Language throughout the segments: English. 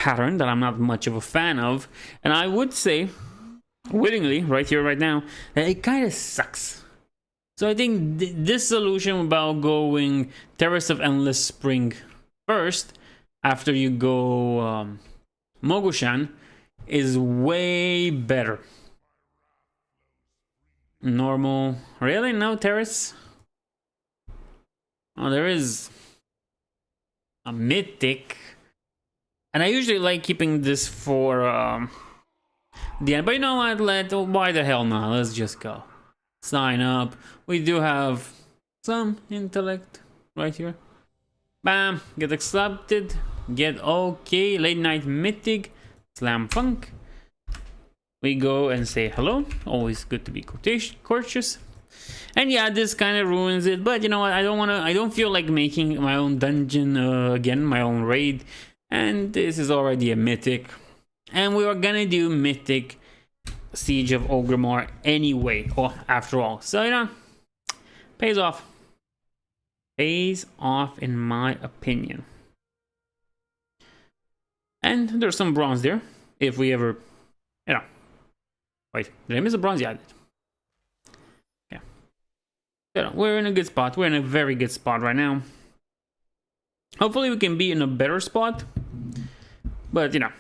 pattern that I'm not much of a fan of, and I would say willingly right here right now that it kind of sucks. So I think this solution about going Terrace of Endless Spring first after you go Mogushan is way better. Normal, really? No Terrace? Oh, there is a Mythic, and I usually like keeping this for the end, but you know what, why the hell not, let's just go. Sign up. We do have some intellect right here. Bam, get accepted, get okay, late night Mythic, slam funk. We go and say hello, always good to be courteous. And yeah, this kind of ruins it, but you know what, I don't feel like making my own dungeon again, my own raid. And this is already a Mythic. And we are gonna do Mythic Siege of Orgrimmar anyway, or after all. So, you know, pays off. Pays off in my opinion. And there's some bronze there. If we ever, you know. Wait, did I miss a bronze? Yeah, I did. Yeah. You know, we're in a good spot. We're in a very good spot right now. Hopefully we can be in a better spot. But, you know,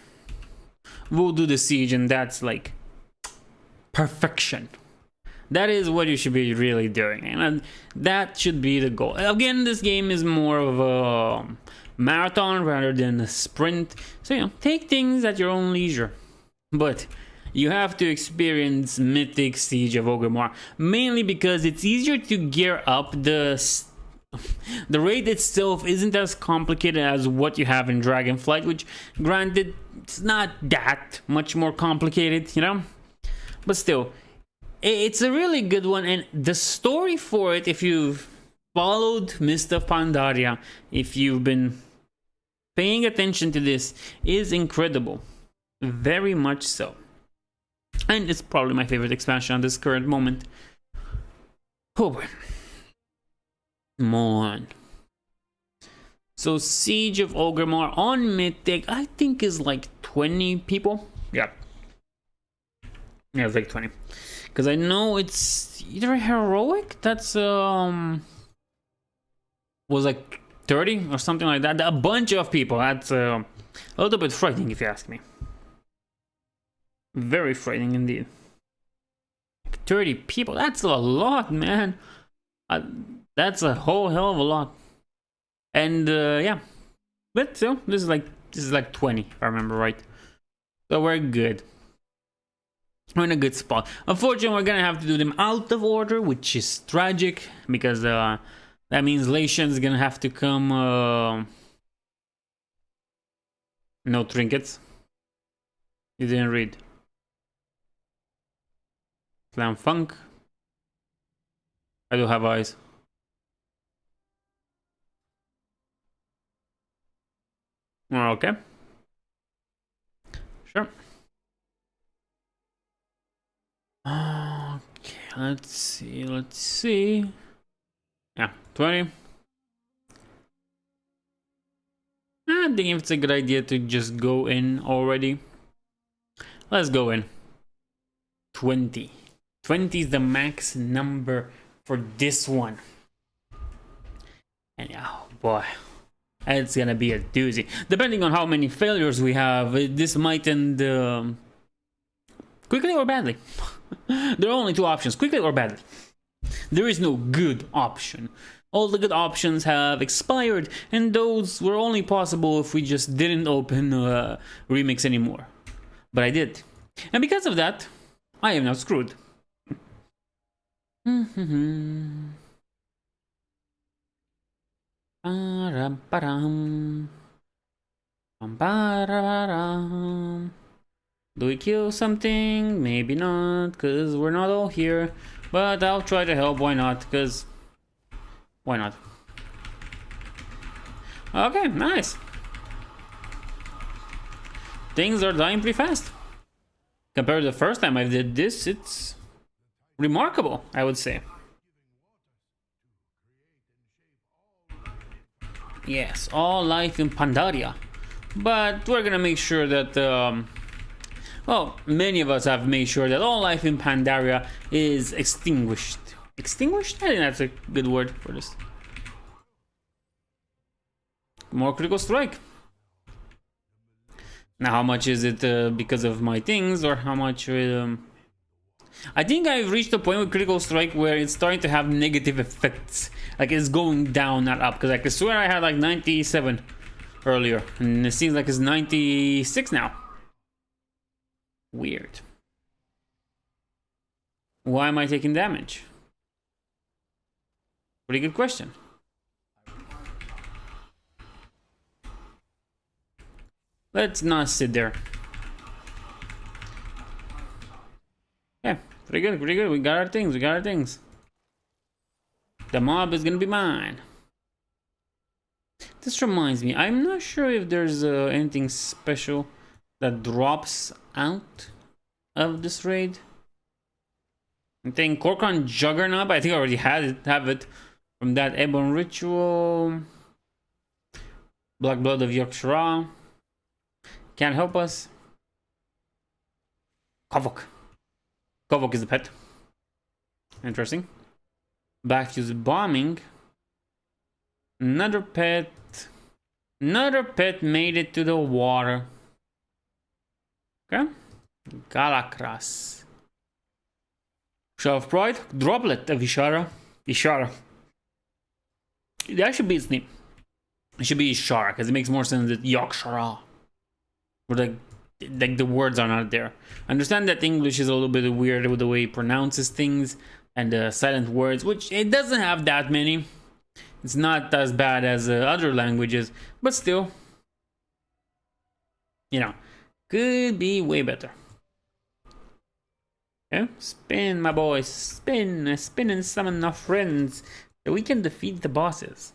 we'll do the siege and that's like perfection. That is what you should be really doing, and that should be the goal. Again, this game is more of a marathon rather than a sprint, so you know, take things at your own leisure. But you have to experience Mythic Siege of Orgrimmar, mainly because it's easier to gear up. The raid itself isn't as complicated as what you have in Dragonflight, which granted it's not that much more complicated, you know, but still it's a really good one. And the story for it, if you've followed Mist of Pandaria, if you've been paying attention to this, is incredible, very much so. And it's probably my favorite expansion at this current moment. Oh boy. Come on. So Siege of Orgrimmar on Mythic, I think is like 20 people. Yeah, it's like 20. Because I know it's either heroic, that's was like 30 or something like that. A bunch of people. That's a little bit frightening if you ask me. Very frightening indeed. 30 people, that's a lot, man. That's a whole hell of a lot. And yeah, but still, this is like 20 if I remember right. So we're good. We're in a good spot. Unfortunately, we're gonna have to do them out of order, which is tragic, because that means Lation's gonna have to come. No trinkets. You didn't read. Slam Funk. I do have eyes. Okay. Sure. Okay, let's see. Yeah, 20. I think if it's a good idea to just go in already. Let's go in. 20. 20 is the max number for this one. And oh boy, it's gonna be a doozy. Depending on how many failures we have, this might end quickly or badly. There are only two options, quickly or badly. There is no good option. All the good options have expired, and those were only possible if we just didn't open Remix anymore. But I did. And because of that, I am now screwed. Do we kill something? Maybe not, because we're not all here. But I'll try to help, why not? Because why not? Okay, nice. Things are dying pretty fast. Compared to the first time I did this, it's remarkable, I would say. Yes, all life in Pandaria. But we're gonna make sure that, well, many of us have made sure that all life in Pandaria is extinguished. Extinguished? I think that's a good word for this. More critical strike. Now, how much is it because of my things, or how much... I think I've reached a point with critical strike where it's starting to have negative effects. Like, it's going down, not up. Because I could swear I had like 97 earlier, and it seems like it's 96 now. Weird. Why am I taking damage? Pretty good question. Let's not sit there. Yeah, pretty good, pretty good. We got our things, we got our things. The mob is gonna be mine. This reminds me, I'm not sure if there's anything special that drops out of this raid. I think Korkan Juggernaut, I think I already have it from that Ebon Ritual. Black Blood of Yorkshire. Can't help us. Kovok. Kovok is the pet. Interesting. Back to the bombing. Another pet. Another pet made it to the water. Okay. Galakras. Show of Pride. Droplet of Ishara. Ishara. That should be its name. It should be Ishara, because it makes more sense that Yorkshire. Or like the words are not there. I understand that English is a little bit weird with the way it pronounces things and the silent words, which it doesn't have that many. It's not as bad as other languages, but still, you know, could be way better. Okay, spin, my boy, spin, spin and summon our friends so we can defeat the bosses.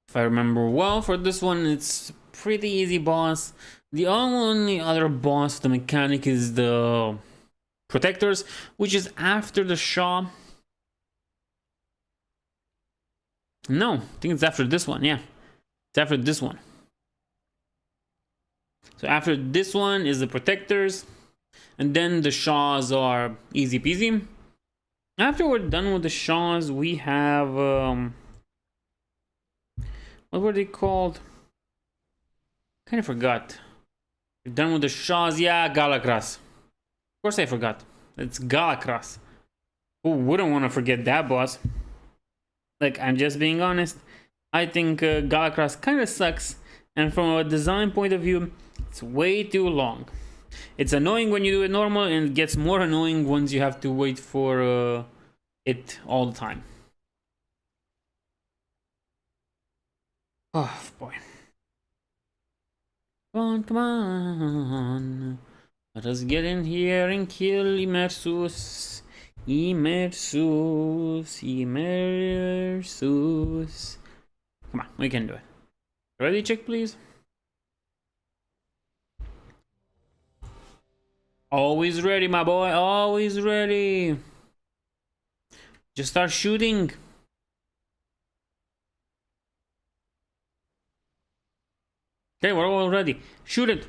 If I remember well, for this one, it's pretty easy boss. The only other boss, the mechanic, is the Protectors, which is after the Shah. No, I think it's after this one, yeah. It's after this one. So after this one is the Protectors, and then the Shahs are easy peasy. After we're done with the Shahs, we have... what were they called? Kind of forgot. We're done with the Shahs. Yeah, Galakras. Of course I forgot. It's Galakras. Who wouldn't want to forget that boss? Like, I'm just being honest. I think Galakras kind of sucks. And from a design point of view, it's way too long. It's annoying when you do it normal, and it gets more annoying once you have to wait for it all the time. Oh, boy. Come on, come on. Let us get in here and kill Immersus. Immersus. Immersus. Come on, we can do it. Ready, check, please? Always ready, my boy. Always ready. Just start shooting. Okay, we're all ready. Shoot it.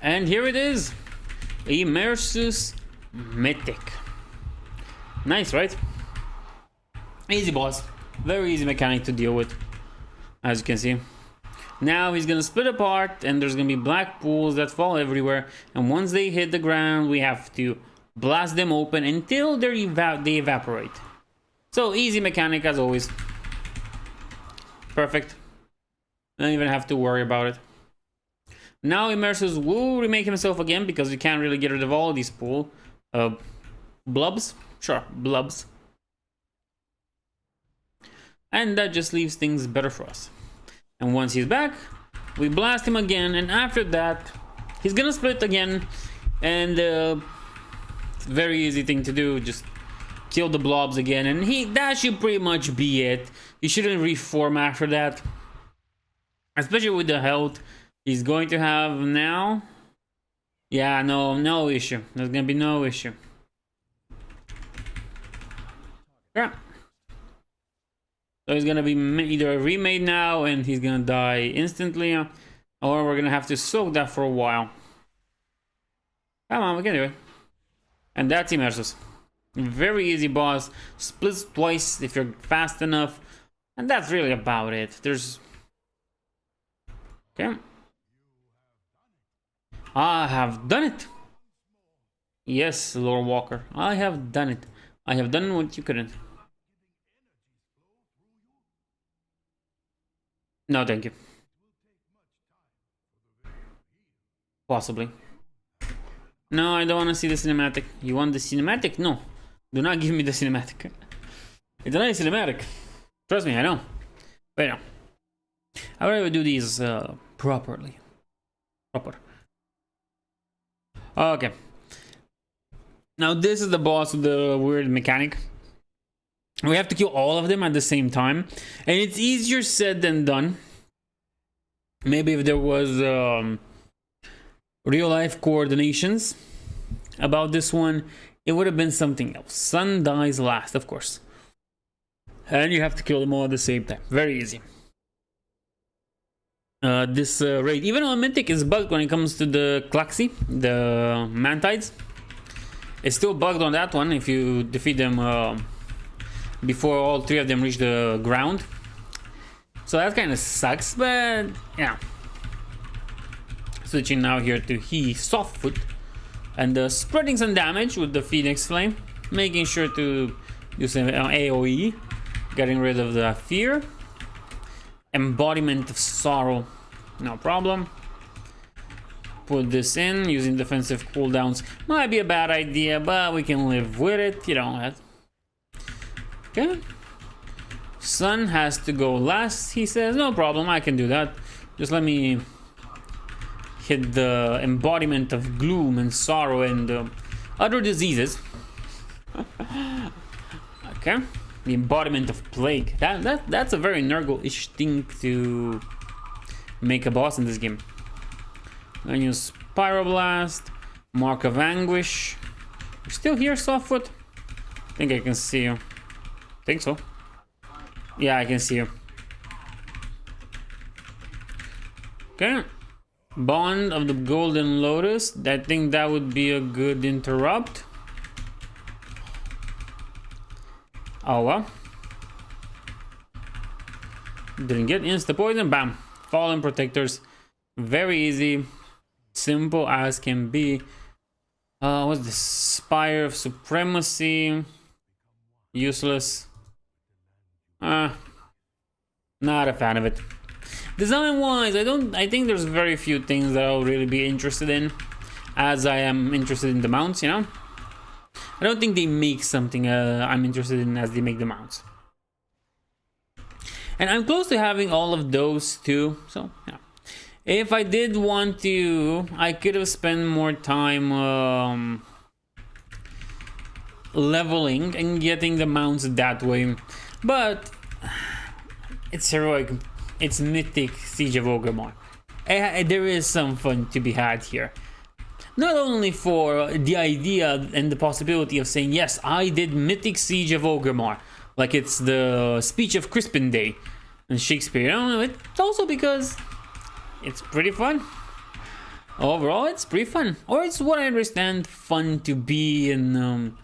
And here it is. Immersus Mythic. Nice, right? Easy boss. Very easy mechanic to deal with, as you can see. Now he's gonna split apart, and there's gonna be black pools that fall everywhere. And once they hit the ground, we have to blast them open until they evaporate. So easy mechanic as always. Perfect. Don't even have to worry about it. Now Immersus will remake himself again because we can't really get rid of all these pool. Blubs? Sure, blubs. And that just leaves things better for us. And once he's back, we blast him again, and after that, he's gonna split again, and it's a very easy thing to do, just kill the blobs again, and that should pretty much be it. He shouldn't reform after that, especially with the health he's going to have now. Yeah, no issue. There's gonna be no issue. Yeah. So he's gonna be either remade now and he's gonna die instantly, or we're gonna have to soak that for a while. Come on, we can do it. And that's Immersus. Very easy boss. Splits twice if you're fast enough. And that's really about it. There's... Okay. I have done it. Yes, Lord Walker. I have done it. I have done what you couldn't. No, thank you. Possibly. No, I don't want to see the cinematic. You want the cinematic? No. Do not give me the cinematic. It's a nice cinematic. Trust me, I know. But no. I would rather do these properly. Proper. Okay. Now this is the boss with the weird mechanic. We have to kill all of them at the same time. And it's easier said than done. Maybe if there was real life coordinations about this one, it would have been something else. Sun dies last, of course. And you have to kill them all at the same time. Very easy. This raid, even on Mythic, is bugged when it comes to the Klaxi, the Mantides. It's still bugged on that one if you defeat them before all three of them reach the ground. So that kind of sucks, but yeah. Switching now here to he Softfoot and spreading some damage with the Phoenix Flame, making sure to do some AoE, getting rid of the fear. Embodiment of Sorrow, no problem. Put this in, using defensive cooldowns might be a bad idea, but we can live with it, you know. Okay. Sun has to go last, he says. No problem, I can do that. Just let me hit the embodiment of gloom and sorrow and other diseases. Okay. The embodiment of plague. That's a very Nurgle-ish thing to make a boss in this game. I'm gonna use Pyroblast, Mark of Anguish. You're still here, Softfoot? I think I can see you. Think so. Yeah, I can see you. Okay. Bond of the Golden Lotus. I think that would be a good interrupt. Oh well. Didn't get insta poison. Bam. Fallen Protectors. Very easy. Simple as can be. What's the Spire of Supremacy? Useless. Not a fan of it. Design wise, I think there's very few things that I'll really be interested in, as I am interested in the mounts, you know. I don't think they make something I'm interested in as they make the mounts. And I'm close to having all of those too, so yeah. If I did want to, I could have spent more time leveling and getting the mounts that way. But it's heroic. It's Mythic Siege of Orgrimmar. There is some fun to be had here. Not only for the idea and the possibility of saying, yes, I did Mythic Siege of Orgrimmar, like it's the speech of Crispin Day and Shakespeare. I don't know, it's also because it's pretty fun. Overall, it's pretty fun. Or it's what I understand fun to be in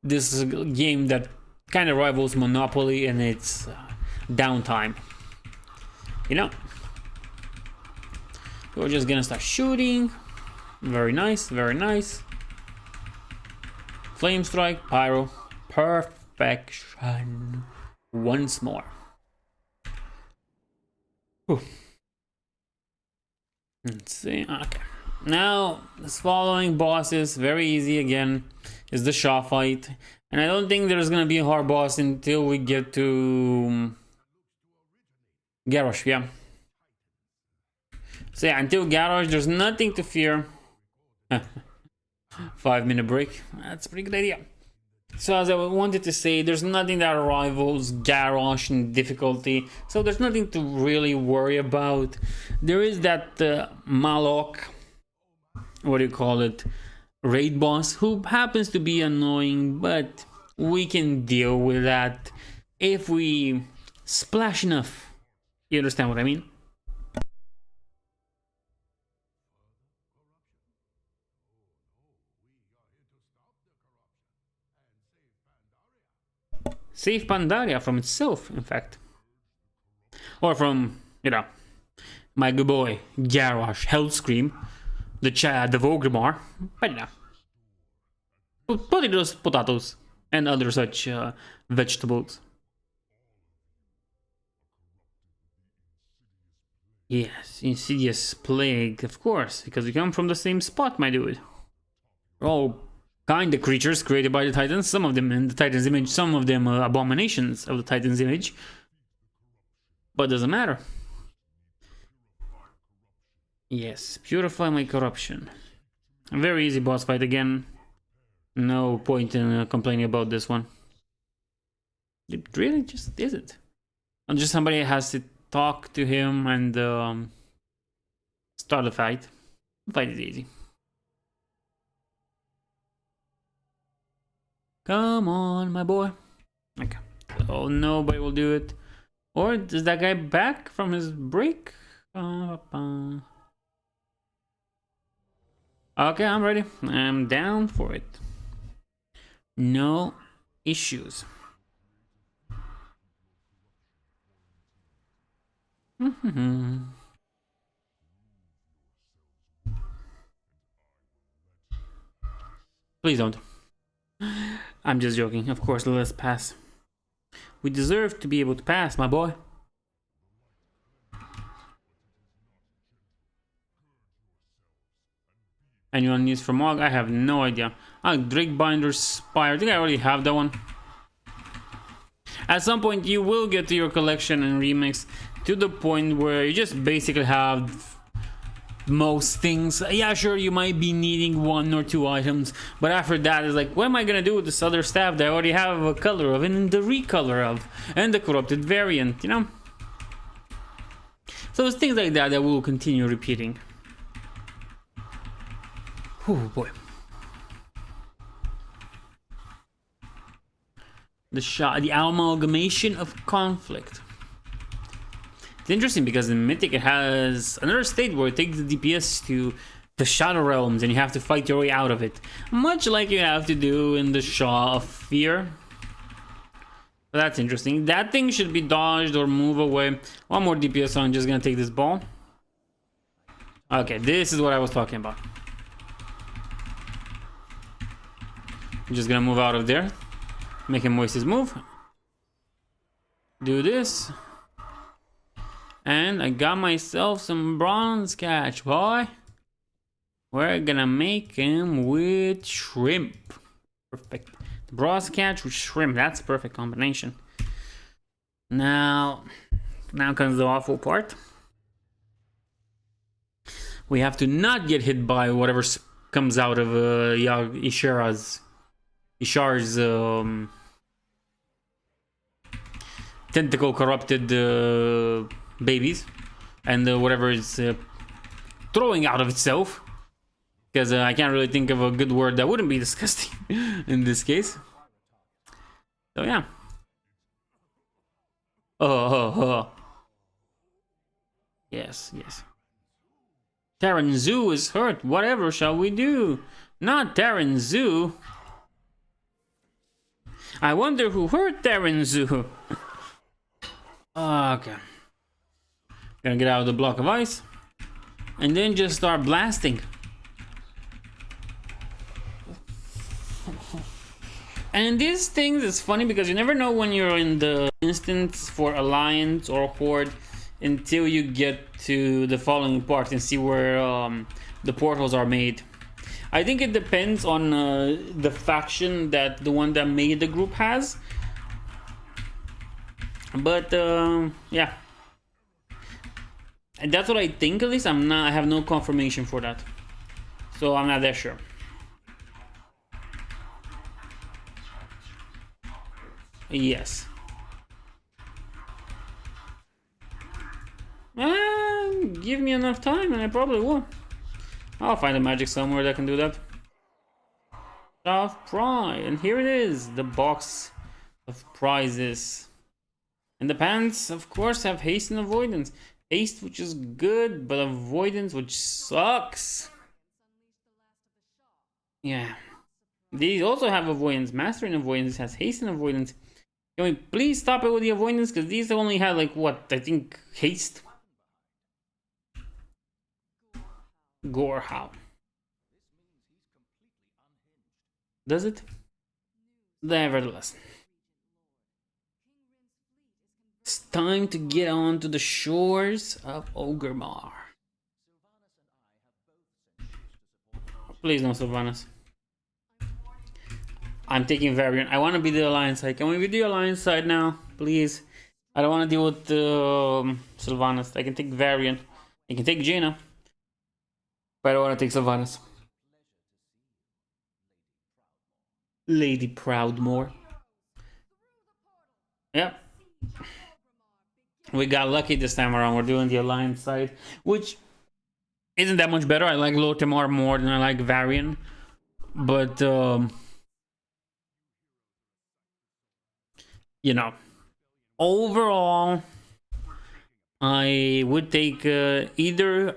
this game that kind of rivals Monopoly in its downtime. You know? We're just gonna start shooting. Very nice, very nice. Flame Strike, Pyro. Perfection. Once more. Whew. Let's see. Okay. Now, this following boss is very easy again. Is the Shaw fight. And I don't think there's gonna be a hard boss until we get to Garrosh, yeah. So yeah, until Garrosh, there's nothing to fear. 5-minute break. That's a pretty good idea. So as I wanted to say, there's nothing that rivals Garrosh in difficulty. So there's nothing to really worry about. There is that Malok, what do you call it, raid boss, who happens to be annoying, but we can deal with that if we splash enough. You understand what I mean? Save Pandaria from itself, in fact. Or from, you know, my good boy, Garrosh, Hellscream, the Chad of Orgrimmar. But yeah. Potatoes and other such vegetables. Yes, insidious plague, of course, because we come from the same spot, my dude. We're all kind of creatures created by the Titans, some of them in the Titans' image, some of them abominations of the Titans' image. But doesn't matter. Yes, purify my corruption. A very easy boss fight again. No point in complaining about this one. It really just isn't. And just somebody has to talk to him and start a fight. The fight is easy. Come on, my boy. Okay. Oh, nobody will do it. Or is that guy back from his break? Okay, I'm ready. I'm down for it. No issues. Please don't. I'm just joking. Of course, let us pass. We deserve to be able to pass, my boy. Anyone needs from Mog? I have no idea. Drakebinder's Spire. I think I already have that one. At some point, you will get to your collection and remix to the point where you just basically have most things. Yeah, sure, you might be needing 1 or 2 items, but after that, it's like, what am I gonna do with this other staff that I already have a color of and the recolor of and the corrupted variant, you know? So it's things like that that will continue repeating. Oh boy. The amalgamation of conflict. It's interesting because in Mythic it has another state where it takes the DPS to the Shadow Realms and you have to fight your way out of it. Much like you have to do in the Shaw of Fear. But that's interesting. That thing should be dodged or move away. 1 more DPS, so I'm just gonna take this ball. Okay, this is what I was talking about. I'm just gonna move out of there. Make him waste his move. Do this. And I got myself some bronze catch, boy. We're gonna make him with shrimp. Perfect. The bronze catch with shrimp. That's a perfect combination. Now comes the awful part. We have to not get hit by whatever comes out of Ishar's tentacle corrupted babies and whatever it's throwing out of itself, because I can't really think of a good word that wouldn't be disgusting in this case. So yeah. Yes. Terran Zoo is hurt. Whatever shall we do? Not Terran Zoo. I wonder who hurt Terran Zoo. Okay. Gonna get out of the block of ice. And then just start blasting. And these things is funny because you never know when you're in the instance for Alliance or Horde until you get to the following part and see where the portals are made. I think it depends on the faction that the one that made the group has. But yeah. And that's what I think, at least. I have no confirmation for that. So I'm not that sure. Yes. Give me enough time and I probably will. I'll find a magic somewhere that can do that. of prize, and here it is, the box of prizes. And the pants, of course, have haste and avoidance. Haste, which is good, but avoidance, which sucks. Yeah. These also have avoidance. Mastering avoidance has haste and avoidance. Can we please stop it with the avoidance? Because these only have, like, what? I think haste. Gorehow. Does it? Nevertheless. It's time to get on to the shores of Orgrimmar. Please no Sylvanas. I'm taking Varian. I want to be the Alliance side. Can we be the Alliance side now? Please. I don't want to deal with Sylvanas. I can take Varian. I can take Jaina. But I don't want to take Sylvanas. Lady Proudmoore. Yep. We got lucky this time around. We're doing the Alliance side, which isn't that much better. I like Lothimar more than I like Varian. But, you know, overall, I would take either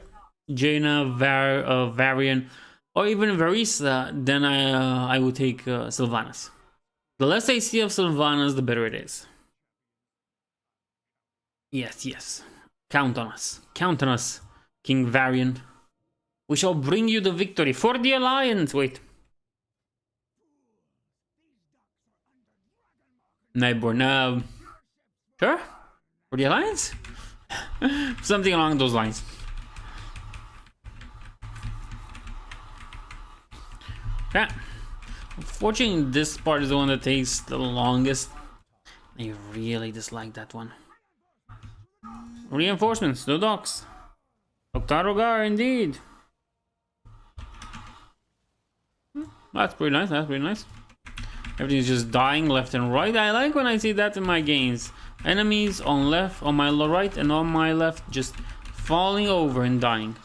Jaina, Varian, or even Varisa. Then I would take Sylvanas. The less I see of Sylvanas, the better it is. Yes, yes. Count on us. Count on us, King Varian. We shall bring you the victory for the Alliance. Wait. Nightborn. Sure? For the Alliance? Something along those lines. Yeah. Unfortunately, this part is the one that takes the longest. I really dislike that one. Reinforcements, the docks. Octarogar, indeed. That's pretty nice, that's pretty nice. Everything's just dying left and right. I like when I see that in my games. Enemies on left, on my right and on my left, just falling over and dying.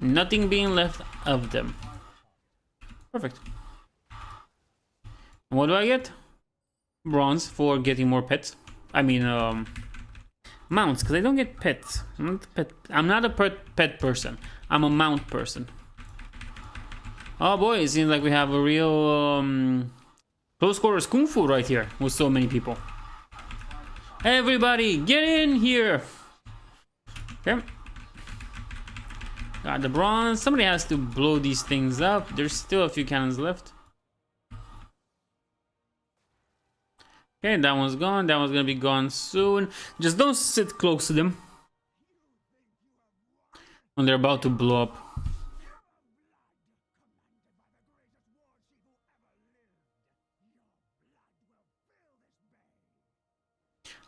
Nothing being left of them. Perfect. And what do I get? Bronze for getting more pets. I mean, mounts, because I don't get pets. I'm not a pet person. I'm a mount person. Oh boy, it seems like we have a real close quarters kung fu right here with so many people. Everybody, get in here! Okay. Got the bronze. Somebody has to blow these things up. There's still a few cannons left. Okay, that one's gone. That one's gonna be gone soon. Just don't sit close to them when they're about to blow up.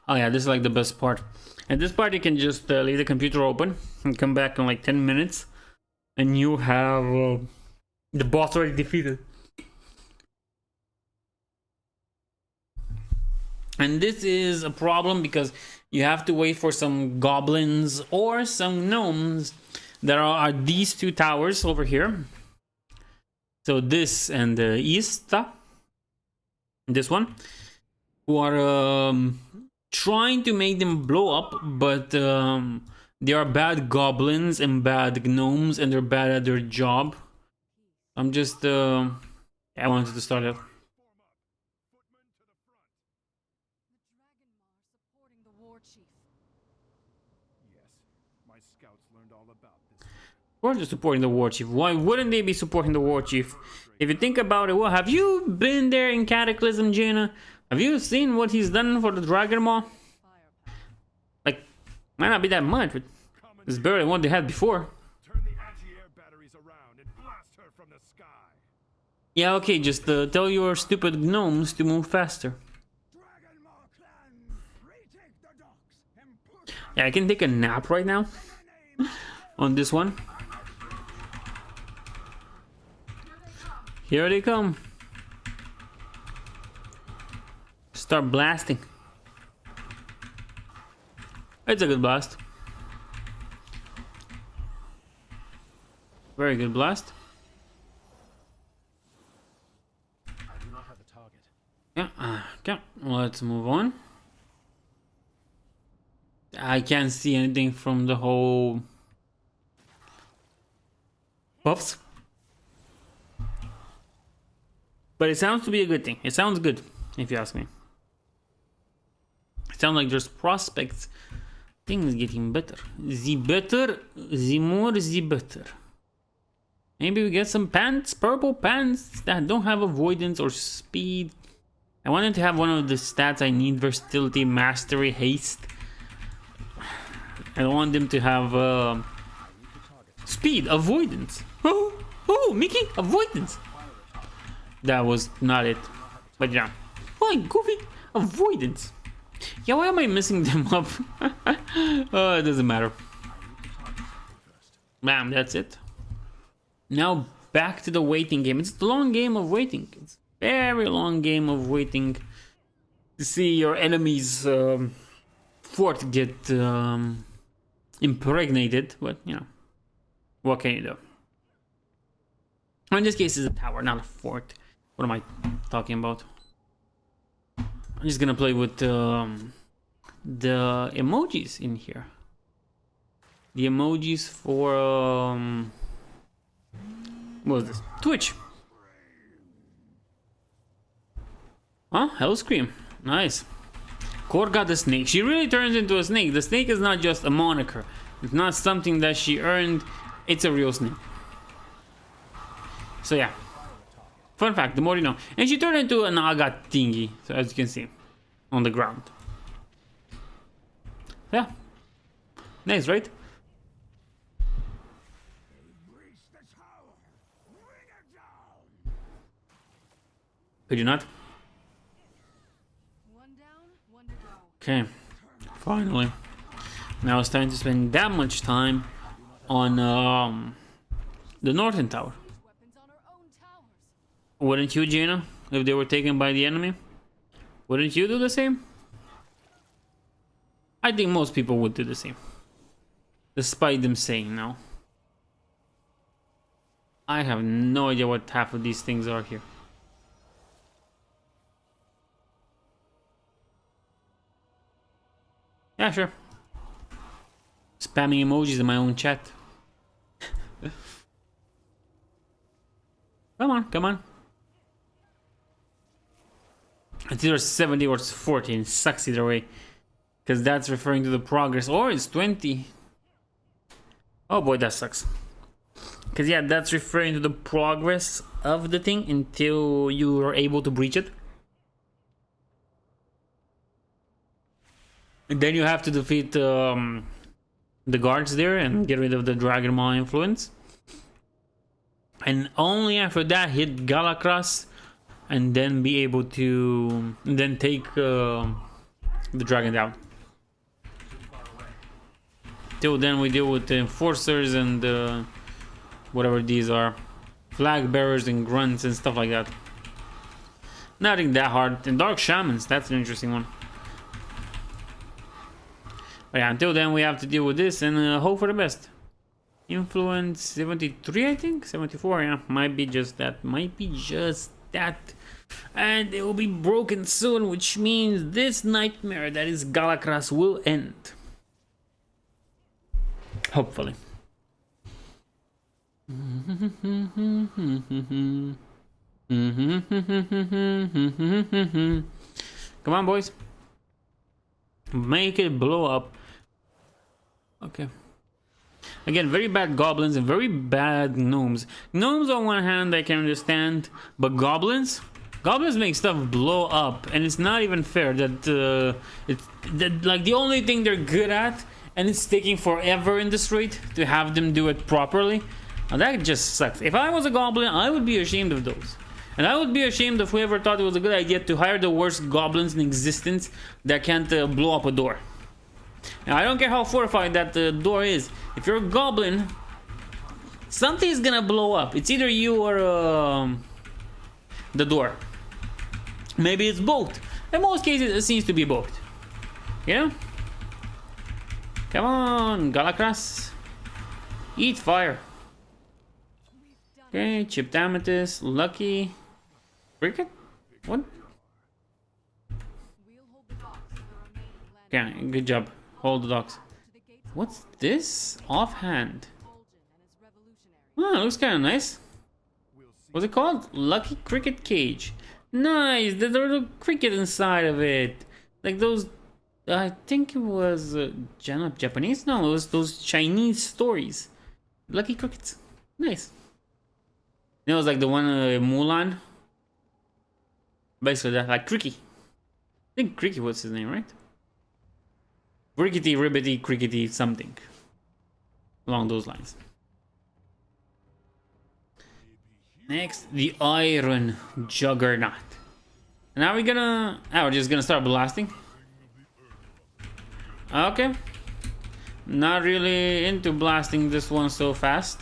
Oh yeah, this is like the best part. At this part, you can just leave the computer open and come back in like 10 minutes, and you have the boss already defeated. And this is a problem because you have to wait for some goblins or some gnomes. There are these two towers over here. So this and the Ista, this one, who are trying to make them blow up, but they are bad goblins and bad gnomes, and they're bad at their job. I'm just I wanted to start it. Of course they're supporting the war chief. Why wouldn't they be supporting the war chief? If you think about it, well, have you been there in Cataclysm, Jaina? Have you seen what he's done for the Dragonflight? Like, might not be that much, but it's better than what they had before. Yeah, okay, just tell your stupid gnomes to move faster. Yeah, I can take a nap right now on this one. Here they come. Start blasting. It's a good blast. Very good blast. Yeah, okay, let's move on. I can't see anything from the whole buffs. But it sounds to be a good thing. It sounds good, if you ask me. It sounds like there's prospects. Things getting better. The better, the more, the better. Maybe we get some pants, purple pants that don't have avoidance or speed. I wanted to have one of the stats I need: versatility, mastery, haste. I don't want them to have speed, avoidance. Oh, Mickey, avoidance. That was not it. But yeah. Why, Goofy? Avoidance. Yeah, why am I messing them up? Oh, it doesn't matter. Bam, that's it. Now back to the waiting game. It's the long game of waiting. It's a very long game of waiting to see your enemy's fort get impregnated. But, you know, what can you do? In this case, it's a tower, not a fort. What am I talking about? I'm just gonna play with the emojis in here. The emojis for what was this? Twitch. Huh? Hell Scream. Nice. Core got the snake. She really turns into a snake. The snake is not just a moniker. It's not something that she earned. It's a real snake. So yeah. Fun fact, the more you know. And she turned into an naga thingy, so as you can see, on the ground. Yeah. Nice, right? Could you not? Okay. Finally. Now it's time to spend that much time on the northern tower. Wouldn't you, Jaina, if they were taken by the enemy? Wouldn't you do the same? I think most people would do the same. Despite them saying no. I have no idea what half of these things are here. Yeah, sure. Spamming emojis in my own chat. Come on, come on. It's either 70 or it's 40, and it sucks either way. Because that's referring to the progress. Or it's 20. Oh boy, that sucks. Because yeah, that's referring to the progress of the thing until you are able to breach it. And then you have to defeat the guards there and get rid of the Dragonflight influence. And only after that hit Galakras and then be able to then take the dragon down. Till then we deal with the enforcers and whatever these are, flag bearers and grunts and stuff like that. Nothing that hard. And dark shamans, that's an interesting one. But yeah, until then we have to deal with this and hope for the best. Influence 73, I think? 74, yeah. Might be just that. Might be just that. And it will be broken soon, which means this nightmare that is Galakras will end. Hopefully. Come on, boys. Make it blow up. Okay. Again, very bad goblins and very bad gnomes. Gnomes on one hand I can understand, but goblins make stuff blow up, and it's not even fair that it's that, like, the only thing they're good at, and it's taking forever in the street to have them do it properly. Now that just sucks. If I was a goblin, I would be ashamed of those. And I would be ashamed of whoever thought it was a good idea to hire the worst goblins in existence that can't blow up a door. Now, I don't care how fortified that door is. If you're a goblin, something's gonna blow up. It's either you or the door. Maybe it's both. In most cases, it seems to be both. You know? Come on, Galakras. Eat fire. Okay, chipped amethyst, lucky. Cricket? What? Okay, good job. Hold the docks. What's this? Offhand. Oh, it looks kind of nice. What's it called? Lucky Cricket Cage. Nice! There's a little cricket inside of it. Like those... I think it was... Japanese? No, it was those Chinese stories. Lucky Crickets. Nice. It was like the one Mulan. Basically that, like Cricky. I think Cricky was his name, right? Rickety, ribbity, crickety, something. Along those lines. Next, the Iron Juggernaut. Now we're gonna... Oh, we're just gonna start blasting. Okay. Not really into blasting this one so fast.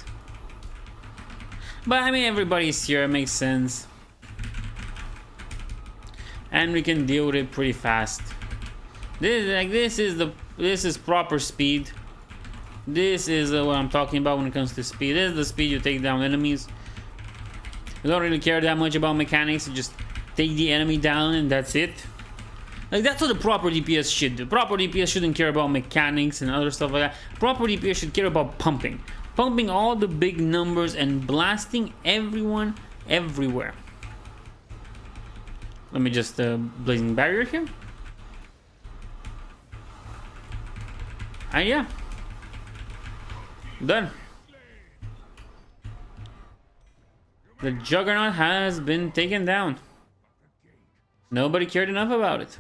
But I mean, everybody's here, it makes sense. And we can deal with it pretty fast. This is proper speed. This is what I'm talking about when it comes to speed. This is the speed you take down enemies. You don't really care that much about mechanics. You just take the enemy down and that's it. Like that's what the proper DPS should do. Proper DPS shouldn't care about mechanics and other stuff like that. Proper DPS should care about pumping. Pumping all the big numbers and blasting everyone everywhere. Let me just blazing barrier here. And yeah. Done. The Juggernaut has been taken down. Nobody cared enough about it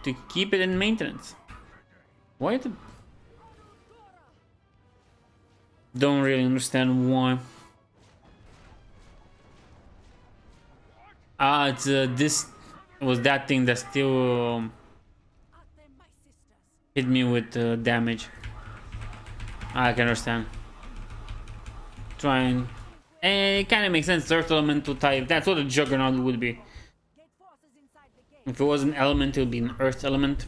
to keep it in maintenance. Why the... Don't really understand why. It's this was that thing that still hit me with damage. I can understand. Trying. It kind of makes sense. Earth elemental type. That's what a Juggernaut would be. If it was an element, it would be an Earth element.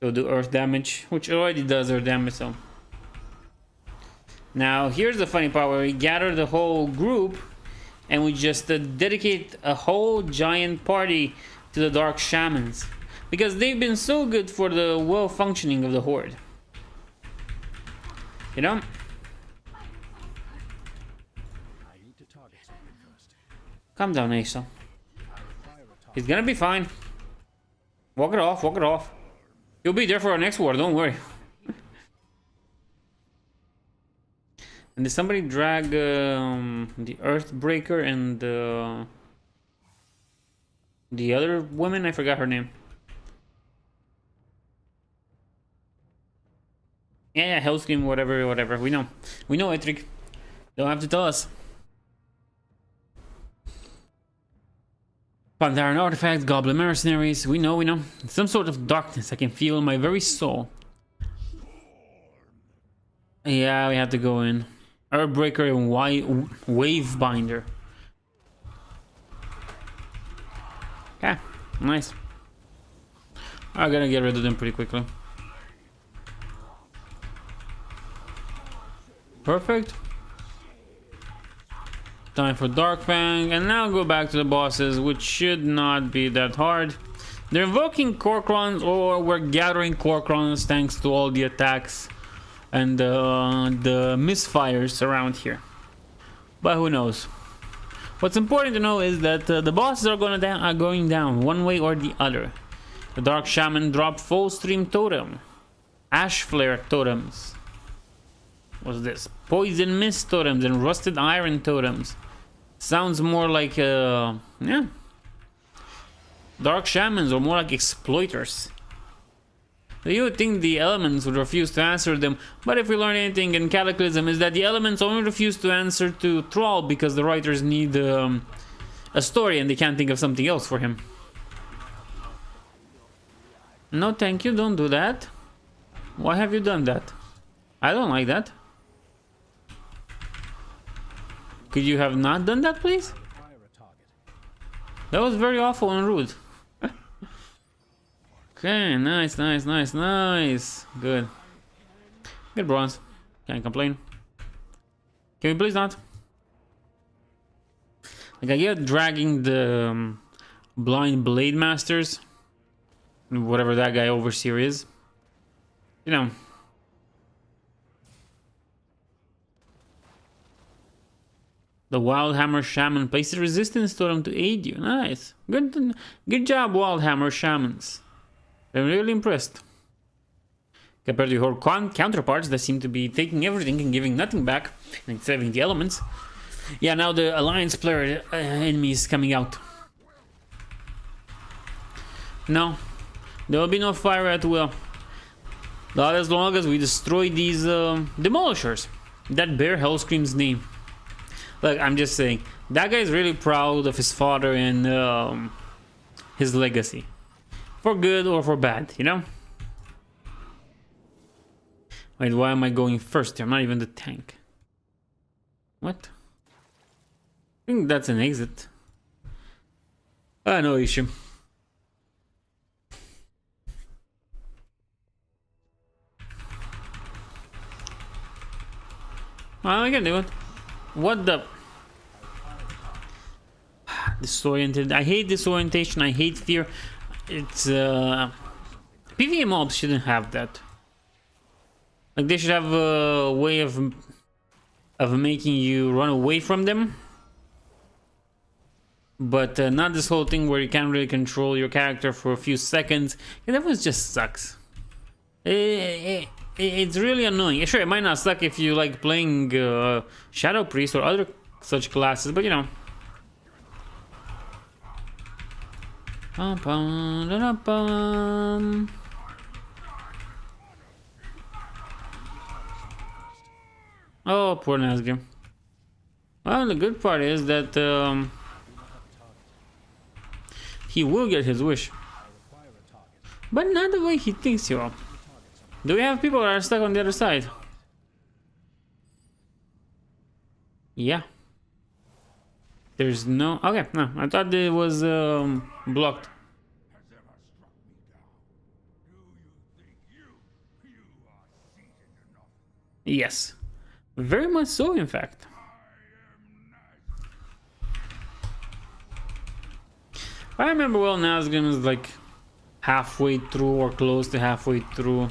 It'll do Earth damage, which already does Earth damage. So now here's the funny part where we gather the whole group and we just dedicate a whole giant party to the Dark Shamans because they've been so good for the well functioning of the Horde. You know? Calm down, Asa. He's gonna be fine. Walk it off, walk it off. He'll be there for our next war, don't worry. And did somebody drag the Earthbreaker and the other woman? I forgot her name. Yeah, Hellscream, whatever. We know Etric. Don't have to tell us. Pandaria artifacts, goblin mercenaries. We know. Some sort of darkness I can feel in my very soul. Yeah, we have to go in. Earthbreaker and Wavebinder. Okay, nice. I'm gonna get rid of them pretty quickly. Perfect. Time for Darkfang, and now go back to the bosses, which should not be that hard. They're invoking Korkrons, or we're gathering Korkrons thanks to all the attacks and the misfires around here. But who knows? What's important to know is that the bosses are going down one way or the other. The Dark Shaman dropped Full Stream Totem, Ash Flare Totems. What's this? Poison Mist Totems and Rusted Iron Totems. Sounds more like yeah, Dark Shamans or more like exploiters. You would think the elements would refuse to answer them, but if we learn anything in Cataclysm is that the elements only refuse to answer to Thrall because the writers need a story and they can't think of something else for him. No thank you, don't do that. Why have you done that? I don't like that. Could you have not done that, please? That was very awful and rude. Okay, nice. Good. Good bronze. Can't complain. Can we please not? Like I get dragging the blind blade masters. whatever that guy overseer is. You know. The Wildhammer Shaman places resistance totem to aid you. Nice. Good job, Wildhammer Shamans. I'm really impressed. Compared to your counterparts that seem to be taking everything and giving nothing back and saving the elements. Yeah, now the Alliance player enemy is coming out. No. There will be no fire at will. Not as long as we destroy these demolishers. That bear Hellscream's name. Look, I'm just saying, that guy is really proud of his father and his legacy. For good or for bad, you know? Wait, why am I going first here? I'm not even the tank. What? I think that's an exit. No issue. Well, I can do it. What the? Disoriented. I hate disorientation. I hate fear. It's PvE mobs shouldn't have that. Like they should have a way of making you run away from them. But not this whole thing where you can't really control your character for a few seconds. Yeah, that one just sucks. It's really annoying. Sure, it might not suck if you like playing Shadow Priest or other such classes, but you know. Oh, poor Nazgûl. Well, the good part is that he will get his wish, but not the way he thinks he will. Do we have people that are stuck on the other side? Yeah. There's no... Okay, no. I thought it was blocked. Yes. Very much so, in fact. I remember well, Nazgûl was like halfway through or close to halfway through.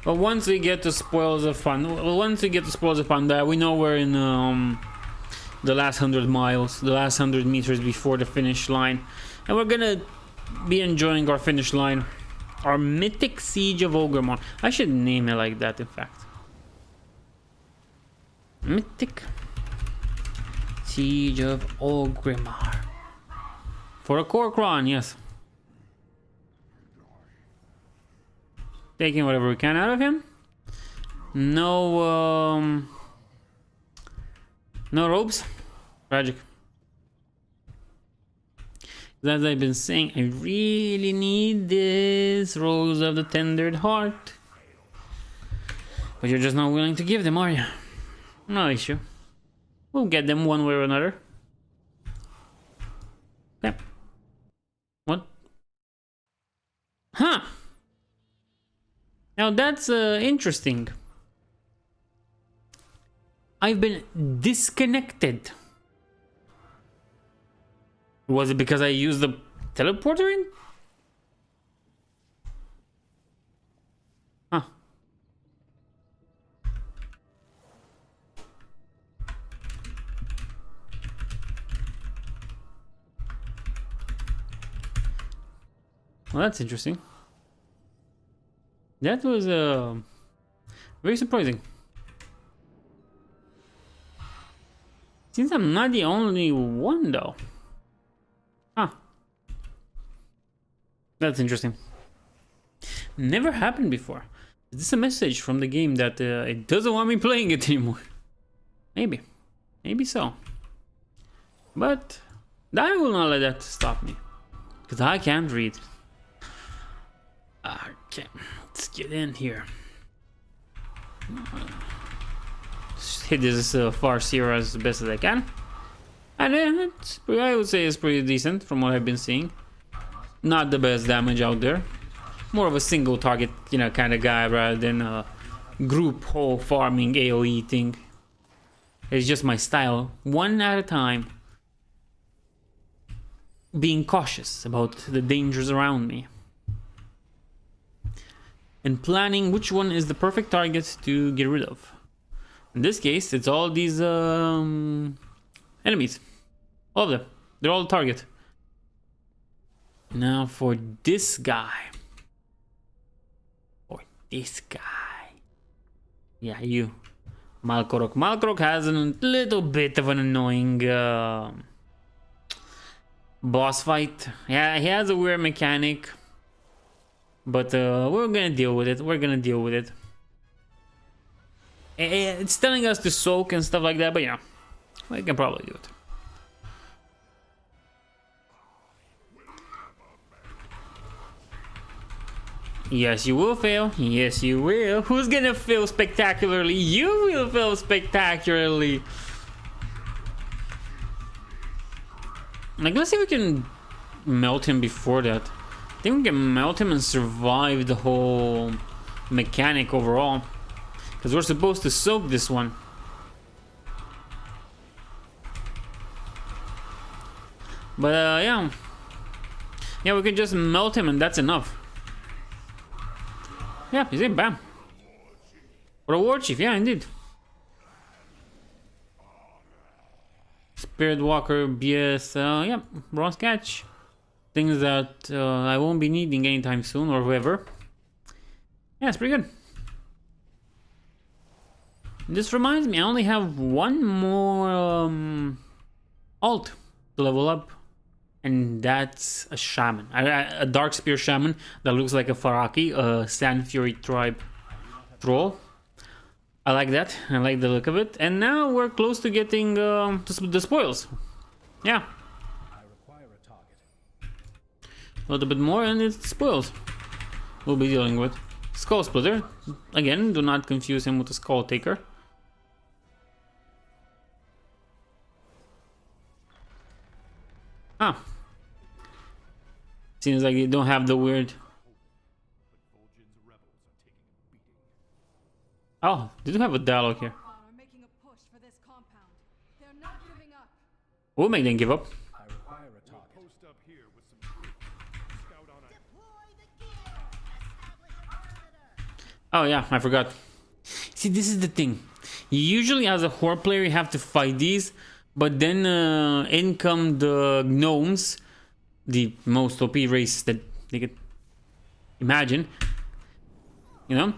But once we get to Spoils of Pandaria, we know we're in the last 100 miles, the last 100 meters before the finish line, and we're gonna be enjoying our finish line, our Mythic Siege of Orgrimmar. I should name it like that, in fact. Mythic Siege of Orgrimmar. For a Corcron, yes. Taking whatever we can out of him. No robes. Tragic. As I've been saying, I really need this Rose of the Tendered Heart. But you're just not willing to give them, are you? No issue. We'll get them one way or another. Okay. What? Huh. Now that's interesting. I've been disconnected. Was it because I used the teleporter in? Huh. Well, that's interesting. That was very surprising. Since I'm not the only one, though. Huh. That's interesting. Never happened before. Is this a message from the game that it doesn't want me playing it anymore? Maybe. Maybe so. But I will not let that stop me. Because I can't read. Okay. Let's get in here. Just hit this Farseer as best as I can. And I would say it's pretty decent from what I've been seeing. Not the best damage out there. More of a single target, you know, kind of guy rather than a group whole farming AoE thing. It's just my style. One at a time. Being cautious about the dangers around me. and planning which one is the perfect target to get rid of. In this case, it's all these enemies. All of them. They're all the target. Now for this guy. For this guy. Yeah, you. Malkorok. Malkorok has a little bit of an annoying boss fight. Yeah, he has a weird mechanic. But we're gonna deal with it. We're gonna deal with it. It's telling us to soak and stuff like that, but yeah, we can probably do it. Yes, you will fail. Yes, you will. Who's gonna fail spectacularly? You will fail spectacularly. Like, let's see if we can melt him before that. I think we can melt him and survive the whole mechanic overall. Because we're supposed to soak this one. But yeah. Yeah, we can just melt him and that's enough. Yeah, he's in, bam. What a war chief, yeah, indeed. Spirit Walker, BS, yeah, bronze catch. Things that I won't be needing anytime soon or whoever. Yeah, it's pretty good. This reminds me, I only have one more alt to level up, and that's a shaman, a dark spear shaman that looks like a Faraki, a Sand Fury tribe troll. I like that. I like the look of it. And now we're close to getting the spoils. Yeah. A little bit more, and it's spoils. We'll be dealing with Skull Splitter. Again, do not confuse him with a Skull Taker. Ah. Seems like you don't have the weird. Oh, they do have a dialogue here. We'll make them give up. Oh yeah, I forgot. See, this is the thing. Usually as a horde player you have to fight these, but then in come the gnomes, the most OP race that they could imagine, you know,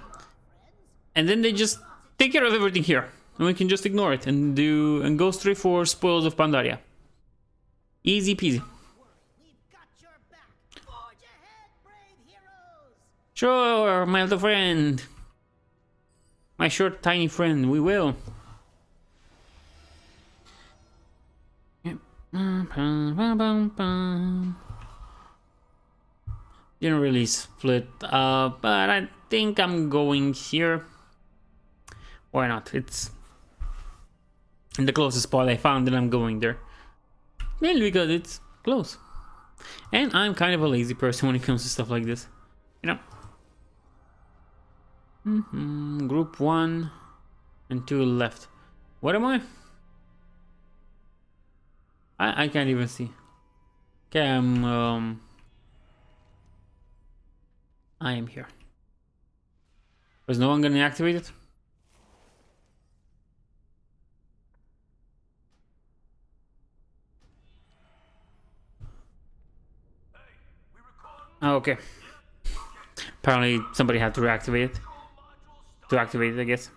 and then they just take care of everything here, and we can just ignore it and go straight for spoils of Pandaria. Easy peasy. Sure, my little friend. My short, tiny friend, we will. Didn't really split up, but I think I'm going here. Why not? It's in the closest spot I found, and I'm going there. Mainly because it's close. And I'm kind of a lazy person when it comes to stuff like this. You know? Group 1 and 2 left. What am I? I can't even see. Okay, I am here. Was no one gonna activate it? Oh, okay. Apparently somebody had to reactivate it. To activate it, I guess.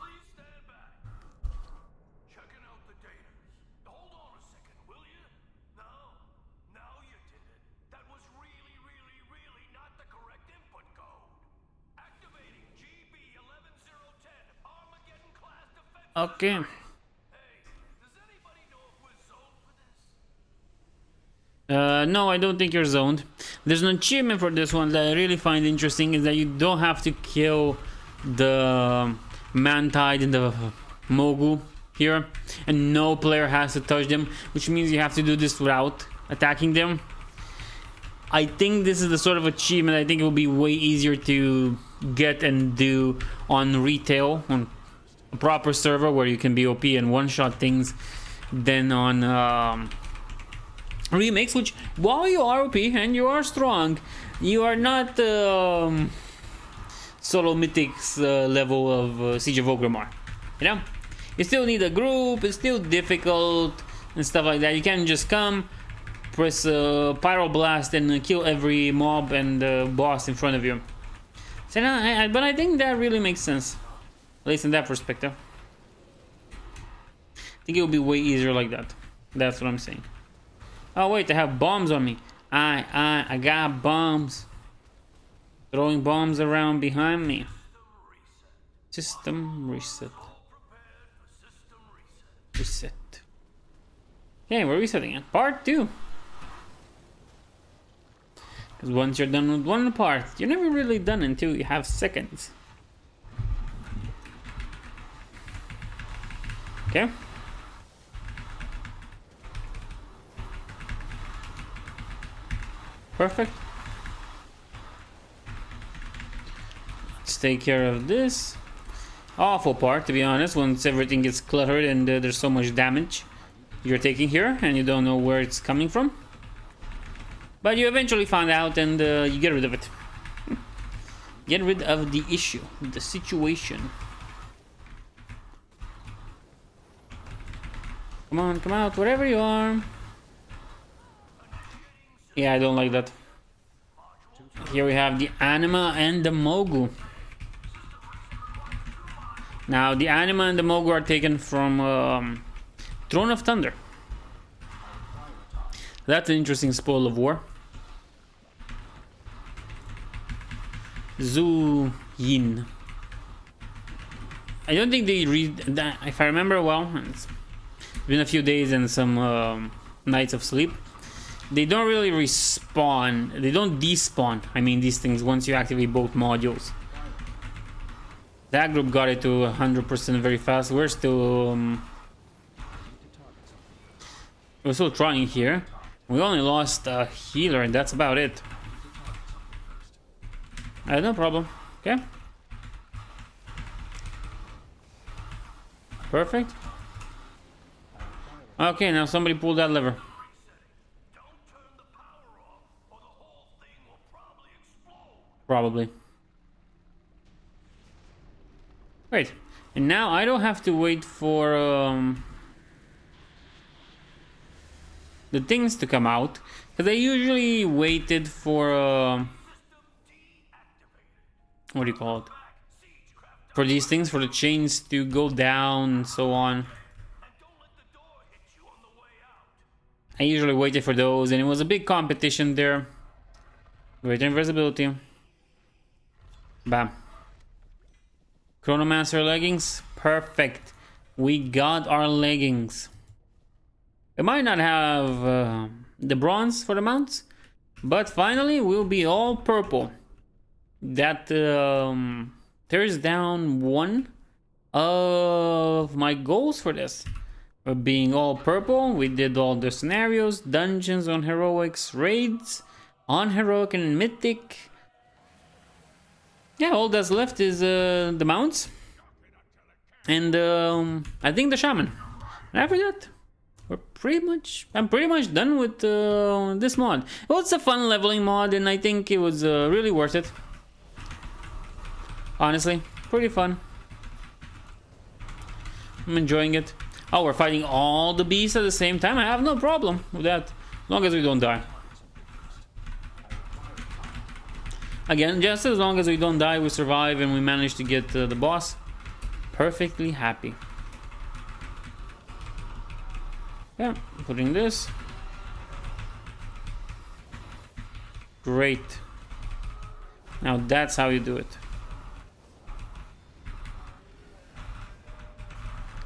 Okay. No, I don't think you're zoned. There's an achievement for this one that I really find interesting, is that you don't have to kill the Mantide and the Mogu here, and no player has to touch them, which means you have to do this without attacking them. I think this is the sort of achievement I think it will be way easier to get and do on retail, on a proper server where you can be OP and one-shot things, than on remakes, which, while you are OP and you are strong, you are not solo Mythic's level of Siege of Orgrimmar. You know, you still need a group. It's still difficult and stuff like that. You can't just come, press Pyroblast and kill every mob and boss in front of you. So no, but I think that really makes sense, at least in that perspective. I think it will be way easier like that. That's what I'm saying. Oh wait, I have bombs on me. I got bombs. Throwing bombs around behind me. System reset. Reset. Okay, we're resetting it. Part 2. Because once you're done with one part, you're never really done until you have seconds. Okay. Perfect. Let's take care of this awful part, to be honest, once everything gets cluttered and there's so much damage you're taking here and you don't know where it's coming from. But you eventually find out and you get rid of it. Get rid of the issue, the situation. Come on, come out, wherever you are. Yeah, I don't like that. Here we have the Anima and the Mogu. Now, the Anima and the Mogu are taken from Throne of Thunder. That's an interesting spoil of war. Zhu Yin. I don't think they read that, if I remember well. It's been a few days and some nights of sleep. They don't really respawn. They don't despawn. I mean, these things once you activate both modules. That group got it to 100% very fast. We're still trying here. We only lost a healer, and that's about it. No problem. Okay. Perfect. Okay, now somebody pull that lever. Probably. Wait, and now I don't have to wait for the things to come out, because I usually waited for what do you call it? For these things, for the chains to go down and so on. I usually waited for those, and it was a big competition there. Great invisibility. Bam. Chronomancer leggings. Perfect. We got our leggings. It might not have the bronze for the mounts, but finally we'll be all purple. That tears down one of my goals for this. We're being all purple. We did all the scenarios, dungeons on heroics, raids on heroic and mythic. Yeah, all that's left is the mounts and I think the shaman. And after that, I'm pretty much done with this mod. Well, it's a fun leveling mod, and I think it was really worth it. Honestly, pretty fun. I'm enjoying it. Oh, we're fighting all the beasts at the same time. I have no problem with that, as long as we don't die. Again, just as long as we don't die, we survive, and we manage to get the boss. Perfectly happy. Yeah, putting this. Great. Now that's how you do it.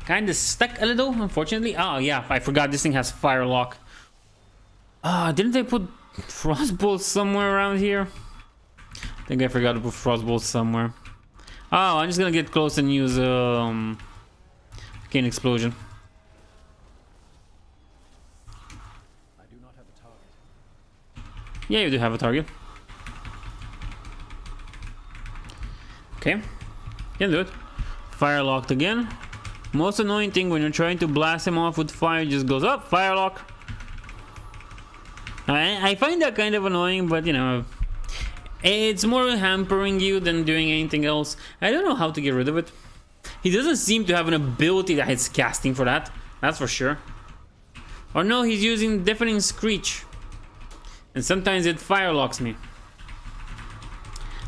Kinda stuck a little, unfortunately. Oh yeah, I forgot this thing has fire lock. Didn't they put frostbolts somewhere around here? I think I forgot to put frostbolts somewhere. Oh, I'm just gonna get close and use Arcane Explosion. I do not have a target. Yeah, you do have a target. Okay, can do it. Fire locked again. Most annoying thing when you're trying to blast him off with fire, just goes up, fire lock. I find that kind of annoying, but you know, It's more hampering you than doing anything else. I don't know how to get rid of it. He doesn't seem to have an ability that he's casting for that. That's for sure. Or no, he's using Deafening Screech. And sometimes it fire locks me.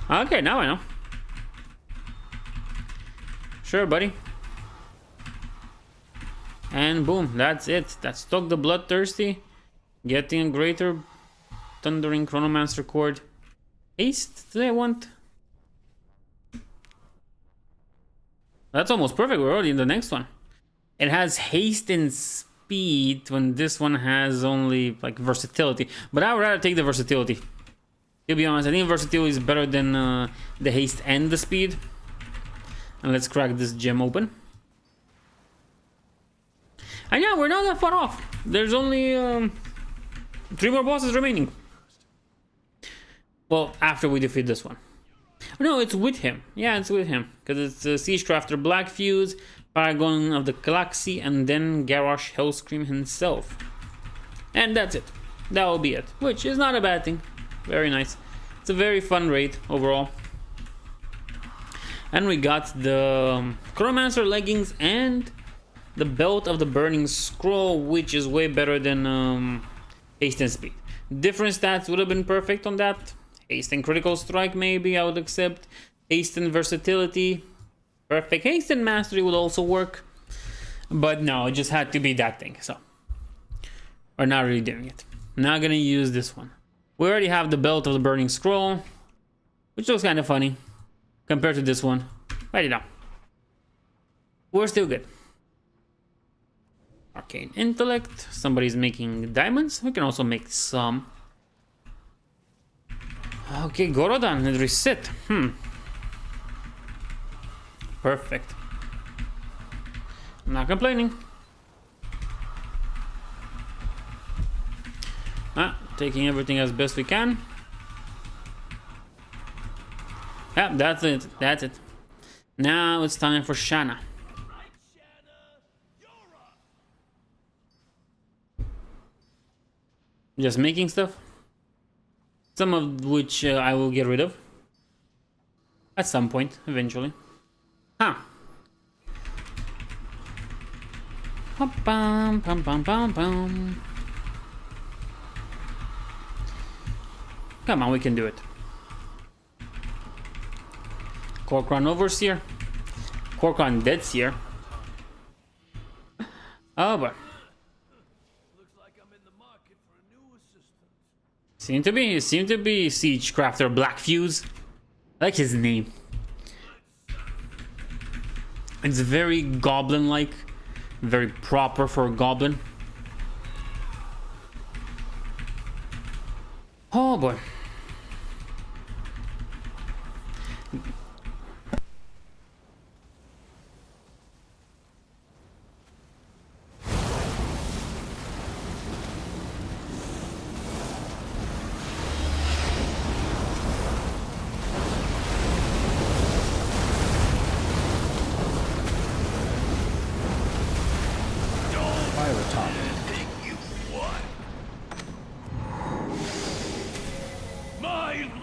Okay, now I know. Sure, buddy. And boom, that's it. That's Stoke the Bloodthirsty. Getting a greater Thundering Chronomancer Cord. Haste, do I want? That's almost perfect. We're already in the next one. It has haste and speed when this one has only like versatility. But I would rather take the versatility. To be honest, I think versatility is better than the haste and the speed. And let's crack this gem open. And yeah, we're not that far off. There's only 3 more bosses remaining. Well, after we defeat this one. No, it's with him. Yeah, it's with him. Because it's Siegecrafter Black Fuse, Paragon of the Galaxy, and then Garrosh Hellscream himself. And that's it. That will be it. Which is not a bad thing. Very nice. It's a very fun raid overall. And we got the Chronomancer leggings and the belt of the Burning Scroll, which is way better than haste and speed. Different stats would have been perfect on that. Haste and critical strike, maybe I would accept. Haste and versatility, perfect. Haste and mastery would also work, but no, it just had to be that thing. So we're not really doing it. Not gonna use this one. We already have the belt of the Burning Scroll, which looks kind of funny compared to this one. But you know, we're still good. Arcane Intellect. Somebody's making diamonds. We can also make some. Okay, Gorodan and reset. Perfect. I'm not complaining. Taking everything as best we can. Yeah, that's it. That's it. Now it's time for Shanna. Just making stuff. Some of which I will get rid of. At some point, eventually. Huh. Pum, pum, pum, pum, pum. Come on, we can do it. Corcoran Overseer. Corcoran Deadseer. Oh, but. Seem to be Siegecrafter Black Fuse. I like his name. It's very goblin-like, very proper for a goblin. Oh boy.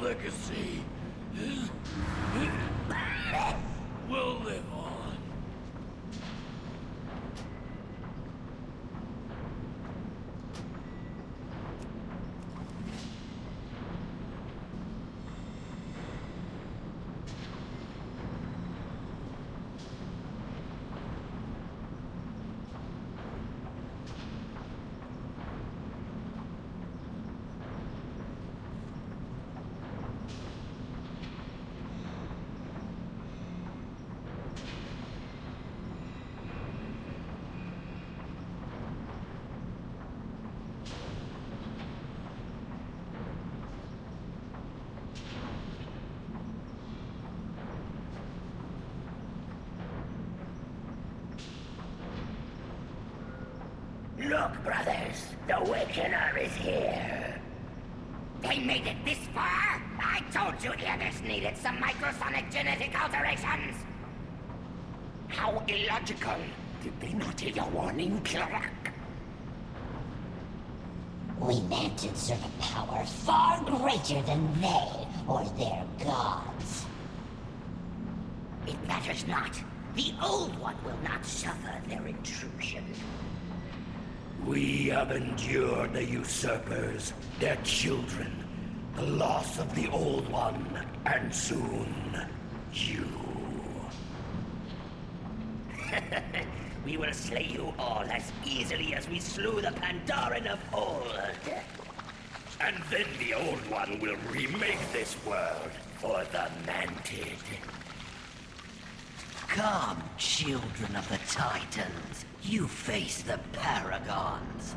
Legacy will live on. Look, brothers, the Awakener is here. They made it this far? I told you the others needed some microsonic genetic alterations. How illogical. Did they not hear your warning, Kirak? We managed to exert a power far greater than they. or their gods. It matters not. The Old One will not suffer their intrusion. We have endured the usurpers, their children, the loss of the Old One, and soon, you. We will slay you all as easily as we slew the Pandaren of old. And then the Old One will remake this world for the Manted. Come, children of the Titans. You face the Paragons.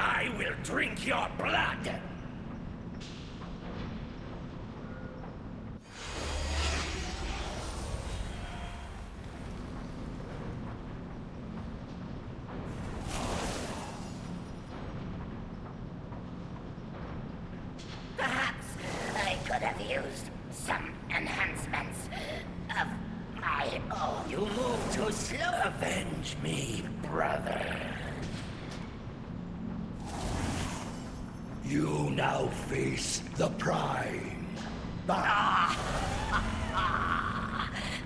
I will drink your blood! Perhaps I could have used some enhancements of my own. You move too slow. Avenge me, brother. You now face the Prime. The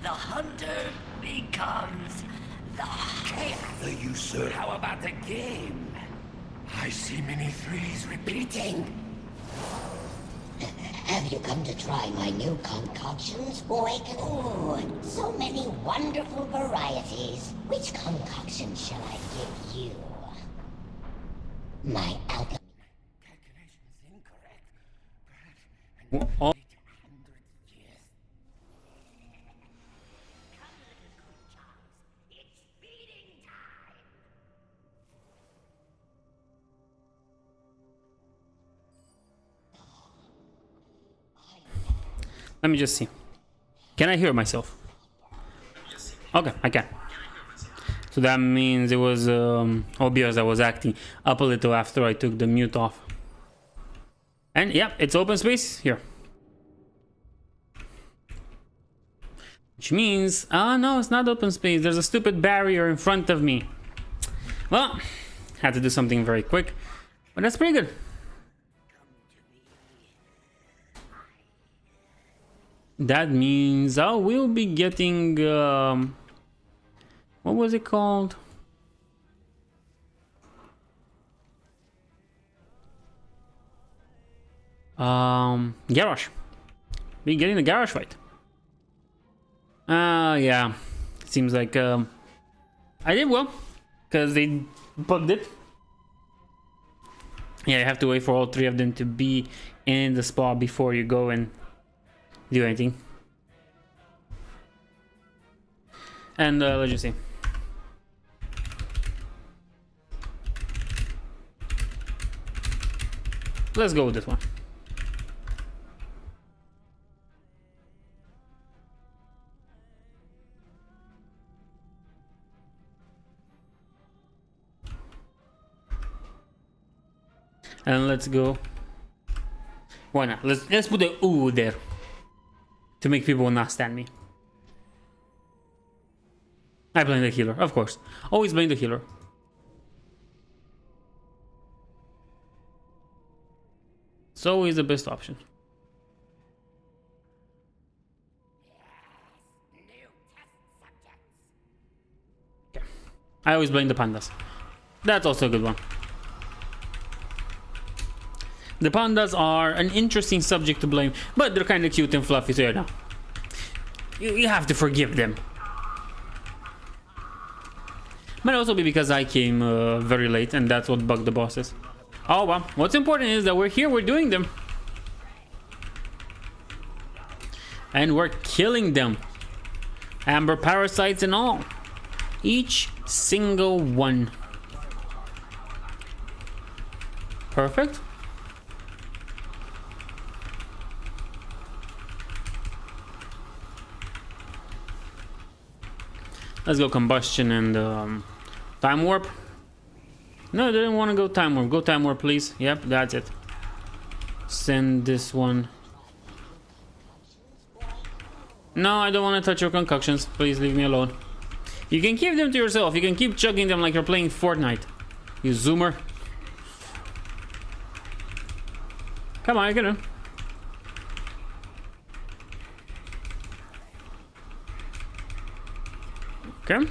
hunter becomes the chaos. The usurper. How about the game? I see many threes repeating. Have you come to try my new concoctions, boy? Oh, so many wonderful varieties. Which concoction shall I give you? My alchemy. Calculations incorrect. Oh, It's feeding time. let me just see. Can I hear myself? Okay, I can. So that means it was obvious I was acting up a little after I took the mute off. And yeah, it's open space here. Which means, no, it's not open space. There's a stupid barrier in front of me. Well, had to do something very quick, but that's pretty good. That means I will be getting, what was it called? Garrosh. Be getting the Garrosh fight. Yeah. Seems like I did well because they bugged it. Yeah, you have to wait for all three of them to be in the spot before you go and do anything. And let's just see. Let's go with this one. And let's go. Why not? Let's put the ooh there to make people not stand me. I blame the healer, of course. Always blame the healer. It's always the best option. Okay. I always blame the pandas. That's also a good one. The pandas are an interesting subject to blame, but they're kind of cute and fluffy, so yeah, you have to forgive them. Might also be because I came very late, and that's what bugged the bosses. Oh well, what's important is that we're here, we're doing them. And we're killing them. Amber parasites and all. Each single one. Perfect. Let's go combustion and time warp. No, I didn't want to go time warp. Go time warp, please. Yep, that's it. Send this one. No, I don't want to touch your concoctions. Please leave me alone. You can keep them to yourself. You can keep chugging them like you're playing Fortnite. You zoomer. Come on, get in. Okay.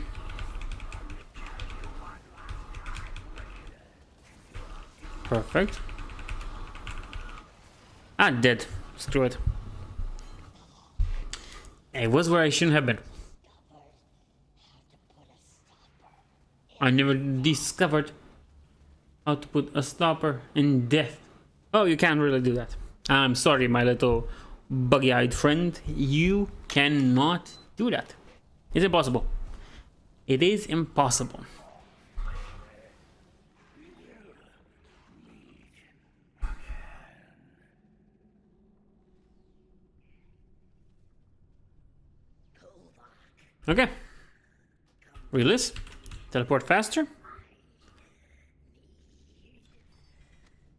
Perfect. Ah, dead. Screw it. I was where I shouldn't have been. I never discovered how to put a stopper in death. Oh, you can't really do that. I'm sorry, my little buggy-eyed friend. You cannot do that. It's impossible. It is impossible. Okay. Release. Teleport faster.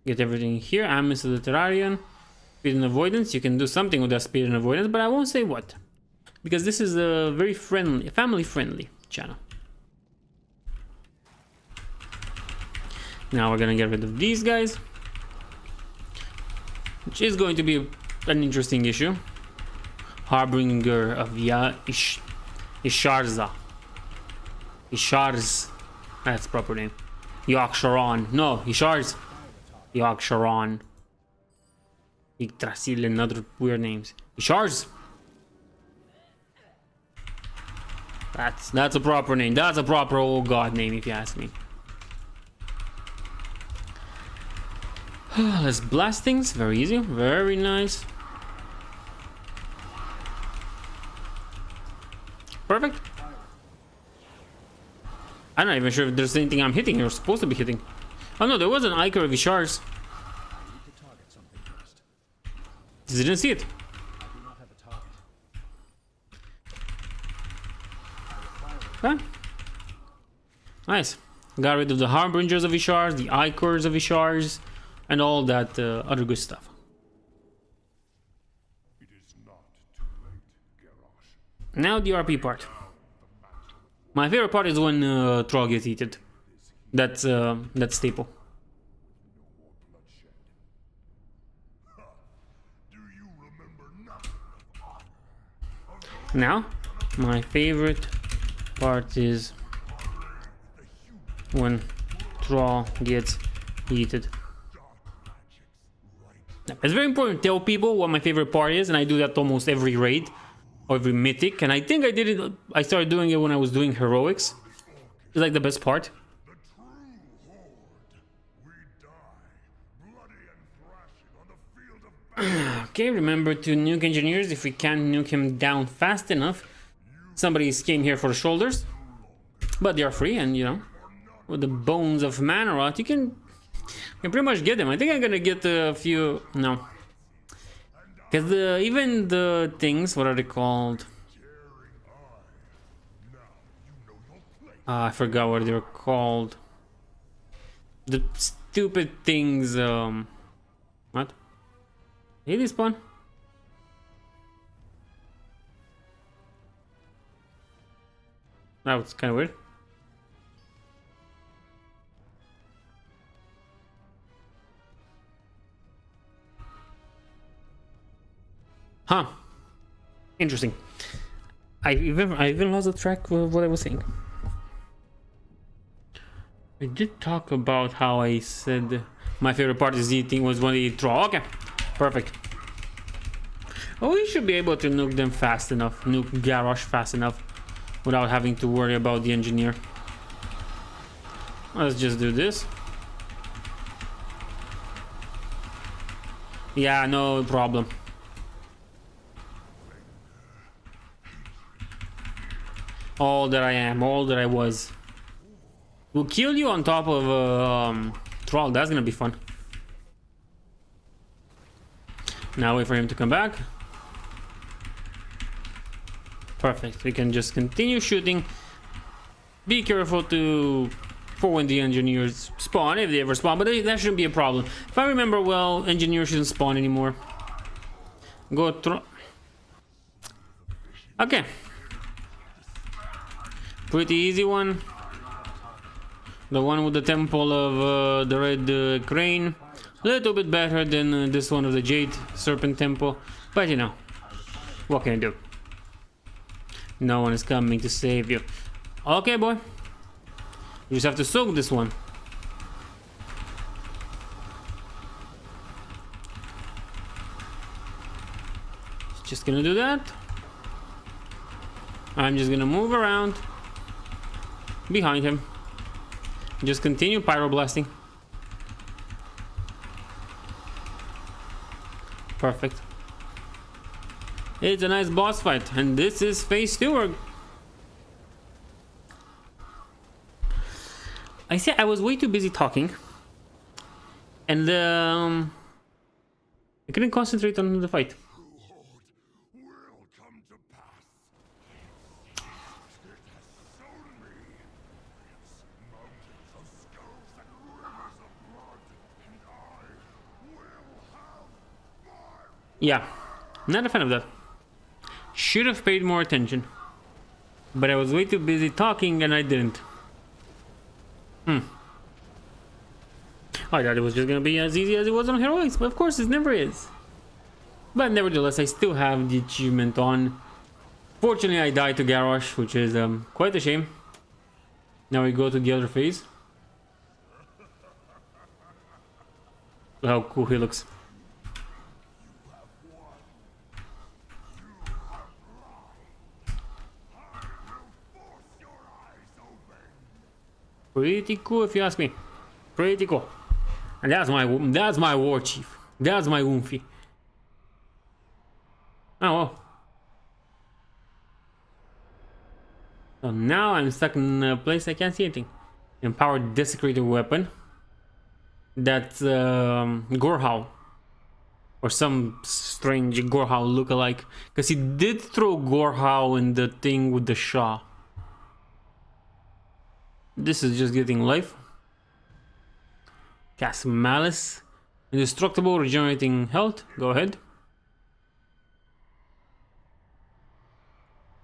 Get everything here. I'm Mr. Literarian. Speed and avoidance. You can do something with that speed and avoidance, but I won't say what. Because this is a very friendly, family-friendly channel. Now we're gonna get rid of these guys, which is going to be an interesting issue. Harbinger of Isharza. Isharz. That's the proper name. Yaksharon. No, Isharz. Yaksharon. Yggdrasil and other weird names. Isharz. That's a proper name. That's a proper old god name, if you ask me. Let's blast things. Very easy. Very nice. Perfect. I'm not even sure if there's anything I'm hitting or supposed to be hitting. Oh no, there was an Ichor of Ishar's. Didn't see it. Okay. Nice. Got rid of the Harbingers of Ishars, the Ichors of Ishars, and all that other good stuff. It is not too late, Garrosh. Now the RP part. My favorite part is when Troll gets eaten. That's staple. Now, my favorite part is when Troll gets eaten. It's very important to tell people what my favorite part is, and I do that almost every raid or every mythic. And I think I did it. I started doing it when I was doing heroics. It's like the best part. The true horde. We die, bloody and thrashing on the field of battle. Okay, remember to nuke engineers if we can't nuke him down fast enough. Somebody came here for the shoulders, but they are free, and you know, with the bones of Manaroth, you can pretty much get them. I think I'm gonna get a few. No, because even the things, what are they called? I forgot what they're called. The stupid things. What? Did they spawn? That was kind of weird. Huh. Interesting. I even lost the track of what I was saying. I did talk about how I said my favorite part is eating was when they eat raw. Okay, perfect. Oh, we should be able to nuke them fast enough, nuke Garrosh fast enough, without having to worry about the engineer. Let's just do this. Yeah, no problem. All that I am, all that I was. We'll kill you on top of a troll. That's gonna be fun. Now wait for him to come back. Perfect. We can just continue shooting. Be careful for when the engineers spawn, if they ever spawn, but that shouldn't be a problem. If I remember well, engineers shouldn't spawn anymore. Go through. Okay. Pretty easy one. The one with the temple of the red crane. A little bit better than this one of the jade serpent temple. But you know, what can I do? No one is coming to save you. Okay, boy. You just have to soak this one. Just gonna do that. I'm just gonna move around behind him. Just continue pyroblasting. Perfect. It's a nice boss fight, and this is phase 2. I said I was way too busy talking, and I couldn't concentrate on the fight. Will come to pass. It has shown me its mountains of skulls and rivers of blood, and I will have my Yeah, not a fan of that. Should have paid more attention, but I was way too busy talking and I didn't. I thought it was just gonna be as easy as it was on heroics, but of course it never is. But nevertheless, I still have the achievement on. Fortunately, I died to Garrosh, which is quite a shame. Now we go to the other phase. How cool he looks. Pretty cool if you ask me. Pretty cool. And that's my war chief. That's my Woomfy. Oh well. So now I'm stuck in a place I can't see anything. Empowered desecrated weapon. That's Gorehowl. Or some strange Gorehowl lookalike. Because he did throw Gorehowl in the thing with the Shah. This is just getting life. Cast Malice. Indestructible, regenerating health. Go ahead.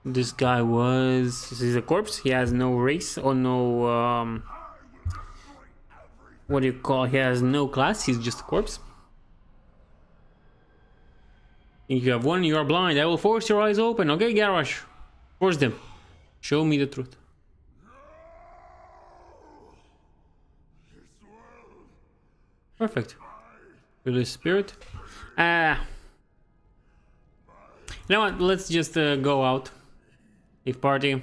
This guy he's a corpse. He has no race or no what do you call? He has no class. He's just a corpse. If you have one, you are blind. I will force your eyes open. Okay, Garrosh. Force them. Show me the truth. Perfect. Really spirit. You know what? Let's just go out. Leave party.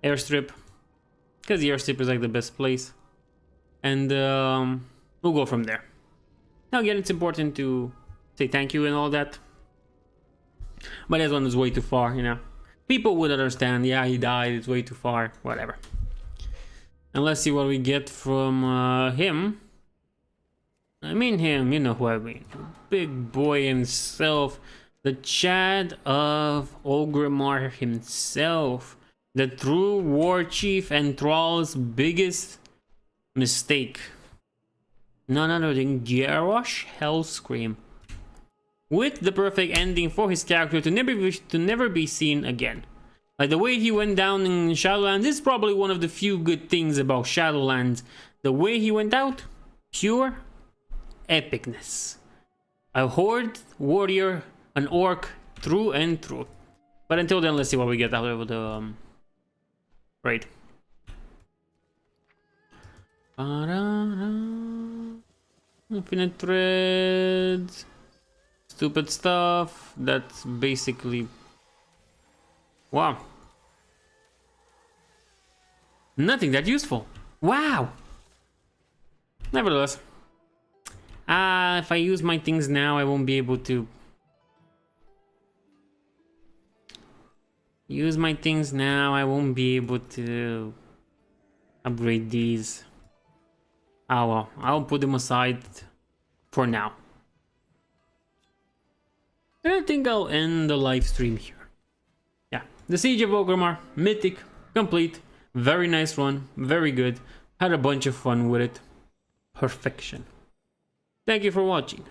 Airstrip. Because the airstrip is like the best place. And we'll go from there. Now again, it's important to say thank you and all that. But this one is way too far, you know. People would understand, yeah, he died, it's way too far, whatever. And let's see what we get from him. I mean him, you know who I mean. Big boy himself. The Chad of Orgrimmar himself. The true war chief and Thrall's biggest mistake. None other than Garrosh Hellscream. With the perfect ending for his character to never be seen again. Like the way he went down in Shadowlands is probably one of the few good things about Shadowlands. The way he went out, pure epicness. A horde warrior, an orc through and through. But until then, let's see what we get out of the raid. Infinite threads. Stupid stuff. That's basically... Wow. Nothing that useful. Wow. Nevertheless. If I use my things now, I won't be able to... Use my things now, I won't be able to... upgrade these. Oh well, I'll put them aside for now. And I think I'll end the live stream here. Yeah, the Siege of Orgrimmar, Mythic, complete, very nice run, very good, had a bunch of fun with it, perfection. Thank you for watching.